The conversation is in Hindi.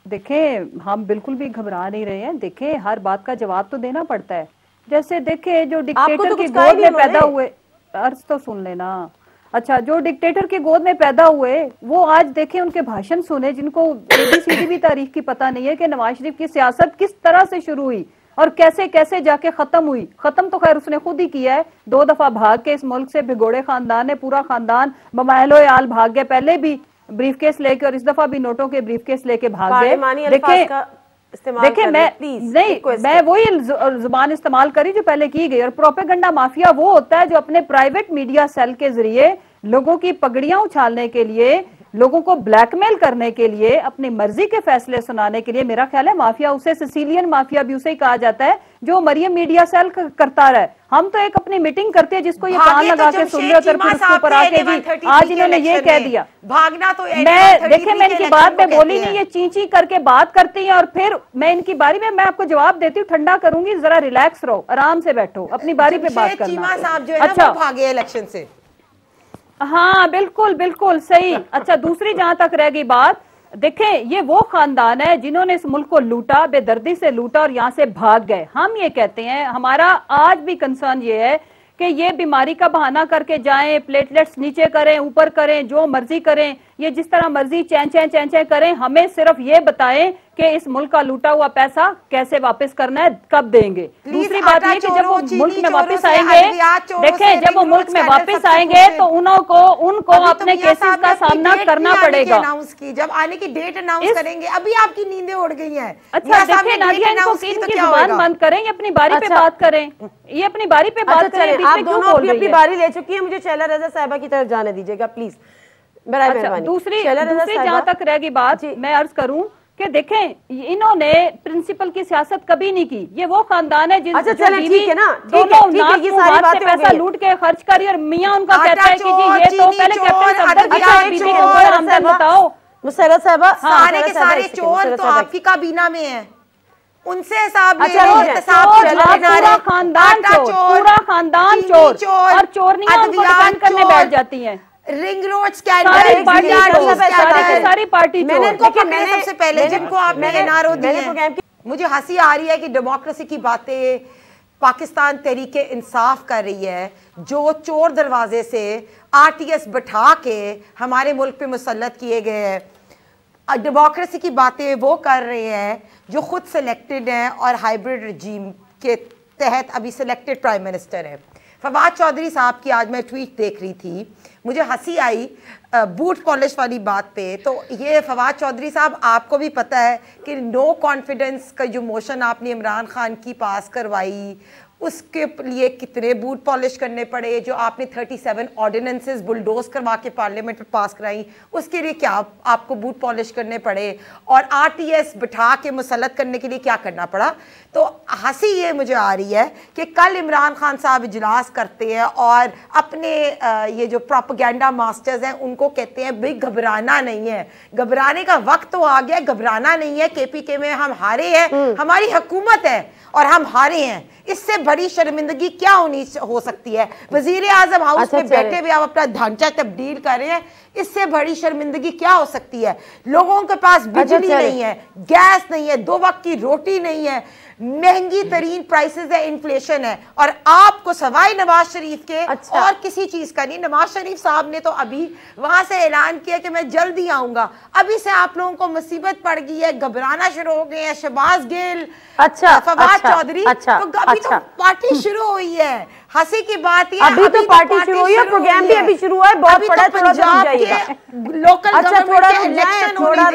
देखें, हम बिल्कुल भी घबरा नहीं रहे हैं। देखें, हर बात का जवाब तो देना पड़ता है। जैसे देखें, जो डिक्टेटर की गोद में पैदा हुए, अर्ज तो सुन लेना। अच्छा, जो डिक्टेटर की गोद में पैदा हुए वो आज देखें उनके भाषण सुने, जिनको एबीसीडी भी तारीख की पता नहीं है कि नवाज शरीफ की सियासत किस तरह से शुरू हुई और कैसे कैसे जाके खत्म हुई। खत्म तो खैर उसने खुद ही किया है, 2 दफा भाग के इस मुल्क से भिगोड़े खानदान है, पूरा खानदान बमायलो आल भाग गए, पहले भी ब्रीफकेस लेके और इस दफा भी नोटों के ब्रीफकेस लेके भाग गए। देखें मैं वही जुबान इस्तेमाल करी जो पहले की गई। और प्रोपेगेंडा माफिया वो होता है जो अपने प्राइवेट मीडिया सेल के जरिए लोगों की पगड़ियां उछालने के लिए, लोगों को ब्लैकमेल करने के लिए, अपनी मर्जी के फैसले सुनाने के लिए, मेरा ख्याल है माफिया उसे सिसिलियन माफिया भी उसे ही कहा जाता है जो मरियम मीडिया सेल करता रहा है। हम तो एक अपनी मीटिंग करते हैं जिसको ये कान लगा के सुन रहे, फिर उसके ऊपर आके जी आज इन्होंने ये कह दिया। भागना तो मैं इनकी बात में बोली नहीं, ये चींची करके बात करती हैं और फिर मैं इनकी बारी में मैं आपको जवाब देती हूँ, ठंडा करूंगी, जरा रिलैक्स रहो, आराम से बैठो, अपनी बारी पे बात करना। अच्छा, भागे इलेक्शन से। हाँ बिल्कुल बिल्कुल सही। अच्छा, दूसरी जहां तक रह गई बात, देखें ये वो खानदान है जिन्होंने इस मुल्क को लूटा, बेदर्दी से लूटा और यहां से भाग गए। हम ये कहते हैं, हमारा आज भी कंसर्न ये है कि ये बीमारी का बहाना करके जाएं, प्लेटलेट्स नीचे करें, ऊपर करें, जो मर्जी करें, ये जिस तरह मर्जी चैं करें, हमें सिर्फ ये बताएं कि इस मुल्क का लूटा हुआ पैसा कैसे वापस करना है, कब देंगे। दूसरी बात ये कि जब वो मुल्क में वापस आएंगे, देखें जब वो मुल्क में वापस आएंगे तो उनको अपने केसेस का सामना करना पड़ेगा। जब आने की डेट अनाउंस करेंगे, अभी आपकी नींदें उड़ गई हैं। अच्छा देखिए नादिया, इनकी जुबान बंद करें, अपनी बारी पे बात करें, ये अपनी बारी पे बात करें। आप दोनों अपनी बारी ले चुकी है, मुझे शैला रजा साहिबा की तरफ जाने दीजिएगा प्लीज। अच्छा, दूसरी जहां तक रहेगी बात, मैं अर्ज करूं कि देखें इन्होंने प्रिंसिपल की सियासत कभी नहीं की। ये वो खानदान है जिनसे पैसा लूट के खर्च करी और मियां उनका कहता है कि जी ये तो पहले कैप्टन बताओ मुसर्रत साहबा, सारे के सारे चोर तो आपकी काबीना में है, उनसे हिसाब पूरा खानदान चोर और चोरनियां उनको डिफेंड करने बैठ जाती हैं। रिंग रोड स्कैंडल, सारी पार्टी मैंने इनको पकड़े सबसे पहले, जिनको आपने एनआरओ दिए। मुझे हंसी आ रही है कि डेमोक्रेसी की बातें पाकिस्तान तहरीके इंसाफ कर रही है, जो चोर दरवाजे से आरटीएस बैठा के हमारे मुल्क पे मुसल्लत किए गए हैं। डेमोक्रेसी की बातें वो कर रहे हैं जो खुद सिलेक्टेड हैं और हाइब्रिड रजीम के तहत अभी सिलेक्टेड प्राइम मिनिस्टर हैं। फवाद चौधरी साहब की आज मैं ट्वीट देख रही थी, मुझे हंसी आई बूट पॉलिश वाली बात पे। तो ये फवाद चौधरी साहब, आपको भी पता है कि नो कॉन्फिडेंस का जो मोशन आपने इमरान खान की पास करवाई, उसके लिए कितने बूट पॉलिश करने पड़े, जो आपने 37 ऑर्डिनेंसेस बुलडोज करवा के पार्लियामेंट में पास कराई, उसके लिए क्या आपको बूट पॉलिश करने पड़े, और आरटीएस बिठा के मुसल्लत करने के लिए क्या करना पड़ा। तो हंसी ये मुझे आ रही है कि कल इमरान खान साहब इजलास करते हैं और अपने ये जो प्रोपेगेंडा मास्टर्स हैं उनको कहते हैं भाई घबराना नहीं है, घबराने का वक्त तो आ गया, घबराना नहीं है, केपीके में हम हारे हैं, हमारी हुकूमत है और हम हारे हैं, इससे बड़ी शर्मिंदगी क्या हो सकती है। वजीर आजम हाउस में बैठे हुए आप अपना ढांचा तब्दील कर रहे हैं, इससे बड़ी शर्मिंदगी क्या हो सकती है। लोगों के पास बिजली नहीं है, गैस नहीं है, 2 वक्त की रोटी नहीं है, महंगी तरीन प्राइसेस है, इन्फ्लेशन है, और आपको सवाई नवाज शरीफ के और किसी चीज का नहीं। नवाज शरीफ साहब ने तो अभी वहां से ऐलान किया कि मैं जल्द ही आऊंगा, अभी से आप लोगों को मुसीबत पड़ गई है, घबराना शुरू हो गए हैं। शहबाज गिल, फवाद चौधरी, तो अभी तो पार्टी शुरू हुई है। हंसी की बात ये, अभी तो पार्टी शुरू हुई है, प्रोग्राम भी अभी शुरू हुआ है, बहुत बड़ा, पंजाब के लोकल गवर्नमेंट के इलेक्शन होने